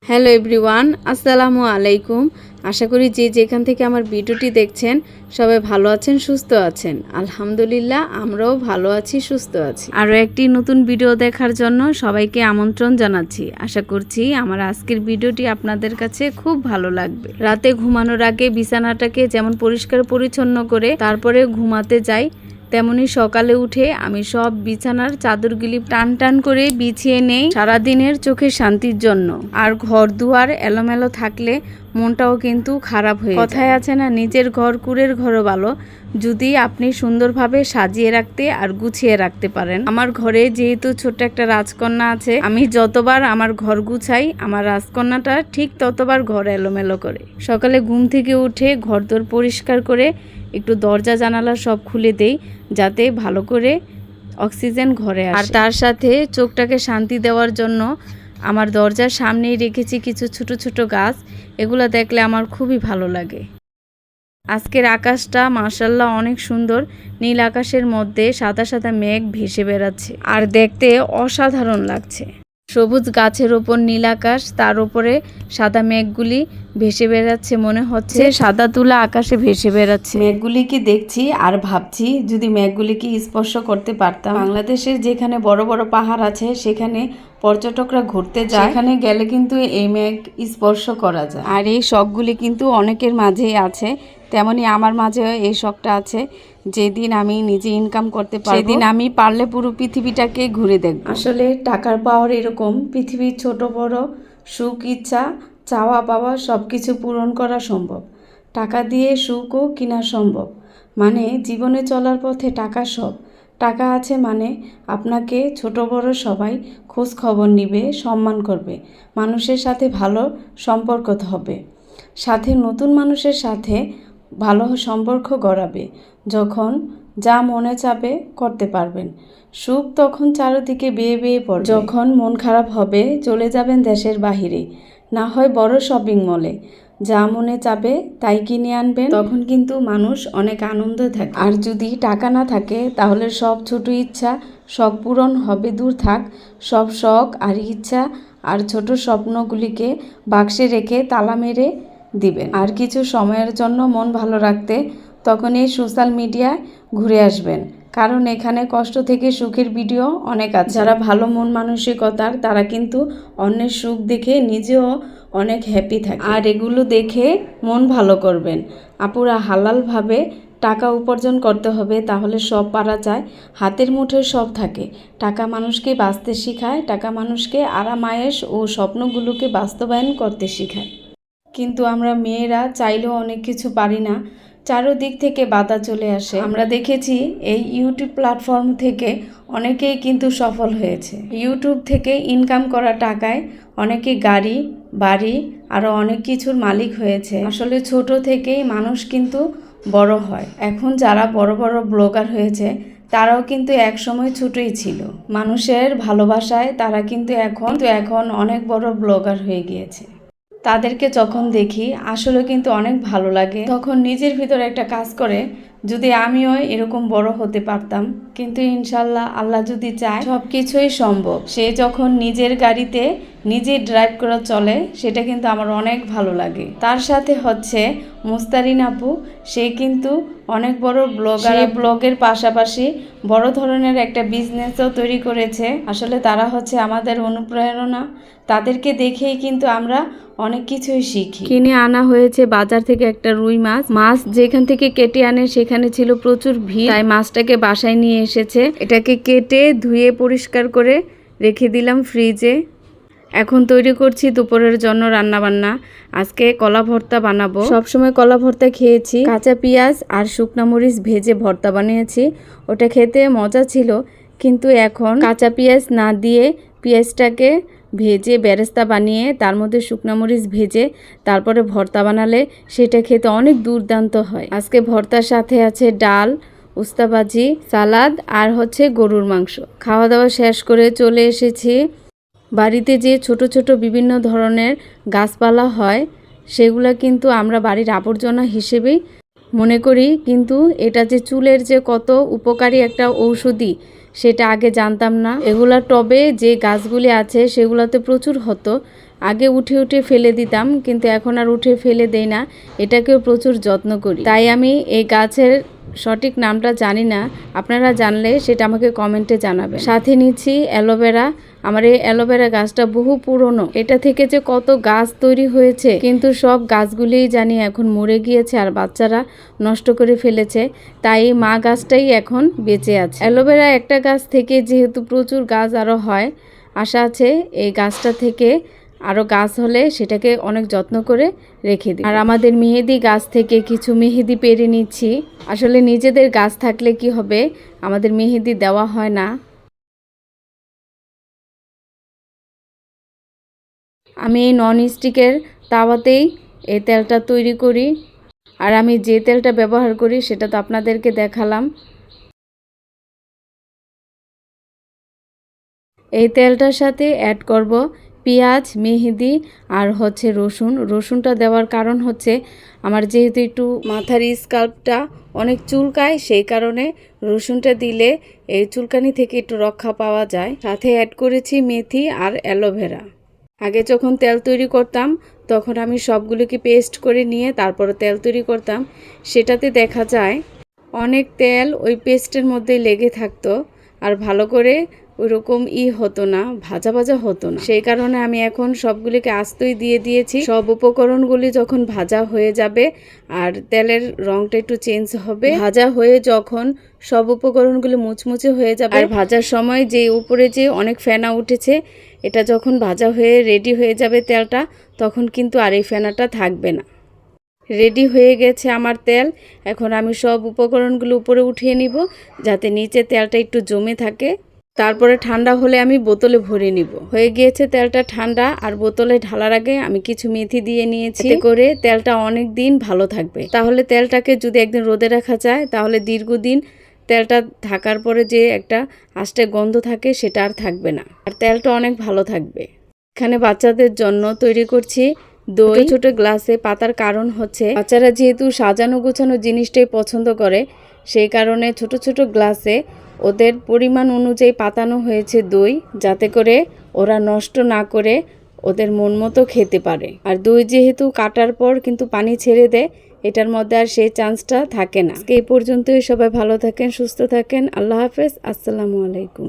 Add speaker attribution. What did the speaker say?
Speaker 1: Hello everyone, আসসালামু আলাইকুম। আশা করি যে যেখান থেকে আমার ভিডিওটি দেখছেন সবাই ভালো আছেন, সুস্থ আছেন। আলহামদুলিল্লাহ, আমরাও ভালো আছি, সুস্থ আছি। আরও একটি নতুন ভিডিও দেখার জন্য সবাইকে আমন্ত্রণ জানাচ্ছি। আশা করছি আমার আজকের ভিডিওটি আপনাদের কাছে খুব ভালো লাগবে। রাতে ঘুমানোর আগে বিছানাটাকে যেমন পরিষ্কার পরিচ্ছন্ন করে তারপরে ঘুমাতে যাই, তেমনি সকালে উঠে আমি সব বিছানার চাদরগুলি টান টান করে বিছিয়ে নেই সারাদিনের চোখের শান্তির জন্য। আর ঘর দুয়ার এলোমেলো থাকলে মনটাও কিন্তু খারাপ হয়ে যায়। কথায় আছে না, নিজের ঘর কুঁড়ের ঘরও ভালো, যদি আপনি সুন্দরভাবে সাজিয়ে রাখতে আর গুছিয়ে রাখতে পারেন। আমার ঘরে যেহেতু ছোট্ট একটা রাজকন্যা আছে, আমি যতবার আমার ঘর গুছাই আমার রাজকন্যাটা ঠিক ততবার ঘর এলোমেলো করে। সকালে ঘুম থেকে উঠে ঘরদোর পরিষ্কার করে একটু দরজা জানালা সব খুলে দেই, যাতে ভালো করে অক্সিজেন ঘরে আসে। আর তার সাথে চোখটাকে শান্তি দেওয়ার জন্য আমার দরজার সামনেই রেখেছি কিছু ছোট ছোট গাছ। এগুলো দেখলে আমার খুবই ভালো লাগে। আজকের আকাশটা মাশাআল্লাহ অনেক সুন্দর। নীল আকাশের মধ্যে সাদা সাদা মেঘ ভেসে বেড়াচ্ছে আর দেখতে অসাধারণ লাগছে। সবুজ গাছের ওপর নীল আকাশ, তার উপরে সাদা মেঘগুলি ভেসে বেড়াচ্ছে, মনে হচ্ছে সাদা তুলা আকাশে ভেসে বেড়াচ্ছে। মেঘগুলিকে দেখছি আর ভাবছি যদি মেঘগুলিকে স্পর্শ করতে পারতাম। বাংলাদেশের যেখানে বড় বড় পাহাড় আছে সেখানে পর্যটকরা ঘুরতে যায়, সেখানে গেলে কিন্তু এই মেঘ স্পর্শ করা যায়। আর এই শখগুলি কিন্তু অনেকের মাঝেই আছে, তেমনি আমার মাঝেও এই শখটা আছে। যেদিন আমি নিজে ইনকাম করতে পারবো সেদিন আমি পারলে পুরো পৃথিবীটাকে ঘুরে দেখব। আসলে টাকার পাওয়ার এরকম, পৃথিবীর ছোট বড় সুখ ইচ্ছা চাওয়া পাওয়া সব কিছু পূরণ করা সম্ভব। টাকা দিয়ে সুখও কিনা সম্ভব। মানে জীবনে চলার পথে টাকা সব। টাকা আছে মানে আপনাকে ছোট বড় সবাই খোঁজ খবর নিবে, সম্মান করবে, মানুষের সাথে ভালো সম্পর্ক হবে, সাথে নতুন মানুষের সাথে ভালো সম্পর্ক গড়াবে। যখন যা মনে চাবে করতে পারবেন। সুখ তখন চারিদিকে বেয়ে বেয়ে পড়বে। যখন মন খারাপ হবে চলে যাবেন দেশের বাহিরে, না হয় বড় শপিং মলে, যা মনে চাবে তাই কিনে আনবেন। তখন কিন্তু মানুষ অনেক আনন্দ থাকে। আর যদি টাকা না থাকে তাহলে সব ছোট ইচ্ছা শখ পূরণ হবে দূর থাক। সব শখ আর ইচ্ছা আর ছোট স্বপ্নগুলিকে বাক্সে রেখে তালা মেরে দিবেন। আর কিছু সময়ের জন্য মন ভালো রাখতে তখন এই সোশ্যাল মিডিয়ায় ঘুরে আসবেন, কারণ এখানে কষ্ট থেকে সুখের ভিডিও অনেক আছে। যারা ভালো মন মানসিকতার তারা কিন্তু অন্যের সুখ দেখে নিজেও অনেক হ্যাপি থাকে। আর এগুলো দেখে মন ভালো করবেন। আপুরা, হালালভাবে টাকা উপার্জন করতে হবে, তাহলে সব পারা যায়। হাতের মুঠোয় সব থাকে। টাকা মানুষকে বাঁচতে শেখায়, টাকা মানুষকে আরাম আয়েশ ও স্বপ্নগুলোকে বাস্তবায়ন করতে শেখায়। কিন্তু আমরা মেয়েরা চাইলেও অনেক কিছু পারি না, চারদিক থেকে বাধা চলে আসে। আমরা দেখেছি এই ইউটিউব প্ল্যাটফর্ম থেকে অনেকেই কিন্তু সফল হয়েছে। ইউটিউব থেকে ইনকাম করা টাকায় অনেকে গাড়ি বাড়ি আরও অনেক কিছুর মালিক হয়েছে। আসলে ছোট থেকেই মানুষ কিন্তু বড় হয়। এখন যারা বড় বড় ব্লগার হয়েছে তারাও কিন্তু একসময় ছোটই ছিল। মানুষের ভালোবাসায় তারা কিন্তু এখন অনেক বড় ব্লগার হয়ে গিয়েছে। তাদেরকে যখন দেখি আসলে কিন্তু অনেক ভালো লাগে। তখন নিজের ভিতরে একটা কাজ করে, যদি আমিও এরকম বড় হতে পারতাম। কিন্তু ইনশাল্লাহ আল্লাহ যদি চায় সব কিছুই সম্ভব। সে যখন নিজের গাড়িতে নিজে ড্রাইভ করে চলে, সেটা কিন্তু আমার অনেক ভালো লাগে। তার সাথে হচ্ছে মুস্তারিন আপু, সে কিন্তু অনেক বড় ব্লগার। ব্লগের পাশাপাশি বড় ধরনের একটা বিজনেসও তৈরি করেছে। আসলে তারা হচ্ছে আমাদের অনুপ্রেরণা। তাদেরকে দেখেই কিন্তু আমরা অনেক কিছুই শিখি। কিনে আনা হয়েছে বাজার থেকে একটা রুই মাছ যেখান থেকে কেটে আনে সেখানে ছিল প্রচুর ভিড়, তাই মাছটাকে বাসায় নিয়ে এসেছে। এটাকে কেটে ধুয়ে পরিষ্কার করে রেখে দিলাম ফ্রিজে। এখন তৈরি করছি দুপুরের জন্য রান্না বান্না। আজকে কলা ভর্তা বানাবো। সবসময় কলা ভর্তা খেয়েছি, কাঁচা পেঁয়াজ আর শুকনা মরিচ ভেজে ভর্তা বানিয়েছি, ওটা খেতে মজা ছিল। কিন্তু এখন কাঁচা পেঁয়াজ না দিয়ে পেঁয়াজটাকে ভেজে বেরেস্তা বানিয়ে তার মধ্যে শুকনা মরিচ ভেজে তারপরে ভর্তা বানালে সেটা খেতে অনেক দুর্দান্ত হয়। আজকে ভর্তার সাথে আছে ডাল, উস্তা ভাজি, সালাদ আর হচ্ছে গরুর মাংস। খাওয়া দাওয়া শেষ করে চলে এসেছি বাড়িতে। যে ছোট ছোট বিভিন্ন ধরনের গাছপালা হয় সেগুলো কিন্তু আমরা বাড়ির আবর্জনা হিসেবেই মনে করি, কিন্তু এটা যে চুলের যে কত উপকারী একটা ঔষধি সেটা আগে জানতাম না। এগুলা টবে যে গাছগুলি আছে সেগুলোতে প্রচুর হতো, আগে উঠে উঠে ফেলে দিতাম, কিন্তু এখন আর উঠে ফেলে দেই না, এটাকেও প্রচুর যত্ন করি। তাই আমি এই গাছের সঠিক নামটা জানি না, আপনারা জানলে সেটা আমাকে কমেন্টে জানাবেন। সাথে নিচ্ছি অ্যালোভেরা। আমার এই অ্যালোভেরা গাছটা বহু পুরনো, এটা থেকে যে কত গাছ তৈরি হয়েছে, কিন্তু সব গাছগুলিই জানি এখন মরে গিয়েছে আর বাচ্চারা নষ্ট করে ফেলেছে, তাই মা গাছটাই এখন বেঁচে আছে। অ্যালোভেরা একটা গাছ থেকে যেহেতু প্রচুর গাছ আরও হয়, আশা আছে এই গাছটা থেকে আরও গাছ হলে সেটাকে অনেক যত্ন করে রেখে দিই। আর আমাদের মেহেদি গাছ থেকে কিছু মেহেদি পেরে নিচ্ছি। আসলে নিজেদের গাছ থাকলে কি হবে, আমাদের মেহেদি দেওয়া হয় না। আমি এই নন স্টিকের তাওয়াতেই এই তেলটা তৈরি করি, আর আমি যে তেলটা ব্যবহার করি সেটা তো আপনাদেরকে দেখালাম। এই তেলটার সাথে অ্যাড করব পেঁয়াজ, মেহেদি আর হচ্ছে রসুন। রসুনটা দেওয়ার কারণ হচ্ছে আমার যেহেতু একটু মাথার স্কাল্পটা অনেক চুলকায়, সেই কারণে রসুনটা দিলে এই চুলকানি থেকে একটু রক্ষা পাওয়া যায়। সাথে অ্যাড করেছি মেথি আর অ্যালোভেরা। আগে যখন তেল তৈরি করতাম তখন আমি সবগুলোকে পেস্ট করে নিয়ে তারপরে তেল তৈরি করতাম, সেটাতে দেখা যায় অনেক তেল ওই পেস্টের মধ্যে লেগে থাকতো আর ভালো করে ওইরকম হতো না, ভাজা ভাজা হতো না। সেই কারণে আমি এখন সবগুলিকে আস্তই দিয়ে দিয়েছি। সব উপকরণগুলি যখন ভাজা হয়ে যাবে আর তেলের রংটা একটু চেঞ্জ হবে, ভাজা হয়ে যখন সব উপকরণগুলি মুচমুচে হয়ে যাবে আর ভাজার সময় যে উপরে যে অনেক ফেনা উঠেছে, এটা যখন ভাজা হয়ে রেডি হয়ে যাবে তেলটা, তখন কিন্তু আর এই ফেনাটা থাকবে না। রেডি হয়ে গেছে আমার তেল। এখন আমি সব উপকরণগুলো উপরে উঠিয়ে নিব যাতে নিচে তেলটা একটু জমে থাকে। তারপরে ঠান্ডা হলে আমি বোতলে ভরে নিব। হয়ে গিয়েছে তেলটা ঠান্ডা, আর বোতলে ঢালার আগে আমি কিছু মেথি দিয়ে নিয়েছি, এতে করে তেলটা অনেক দিন ভালো থাকবে। তাহলে তেলটাকে যদি একদিন রোদে রাখা যায় তাহলে দীর্ঘদিন তেলটা থাকার পরে যে একটা আষ্টে গন্ধ থাকে সেটা আর থাকবে না, আর তেলটা অনেক ভালো থাকবে। এখানে বাচ্চাদের জন্য তৈরি করছি দই। ছোট গ্লাসে পাতার কারণ হচ্ছে বাচ্চারা যেহেতু সাজানো গোছানো জিনিসটাই পছন্দ করে, সেই কারণে ছোট ছোট গ্লাসে ওদের পরিমাণ অনুযায়ী পাতানো হয়েছে দই, যাতে করে ওরা নষ্ট না করে ওদের মন মতো খেতে পারে। আর দই যেহেতু কাটার পর কিন্তু পানি ছেড়ে দেয়, এটার মধ্যে আর সেই চান্সটা থাকে না। এই পর্যন্তই, সবাই ভালো থাকেন, সুস্থ থাকেন। আল্লাহ হাফেজ, আসসালামু আলাইকুম।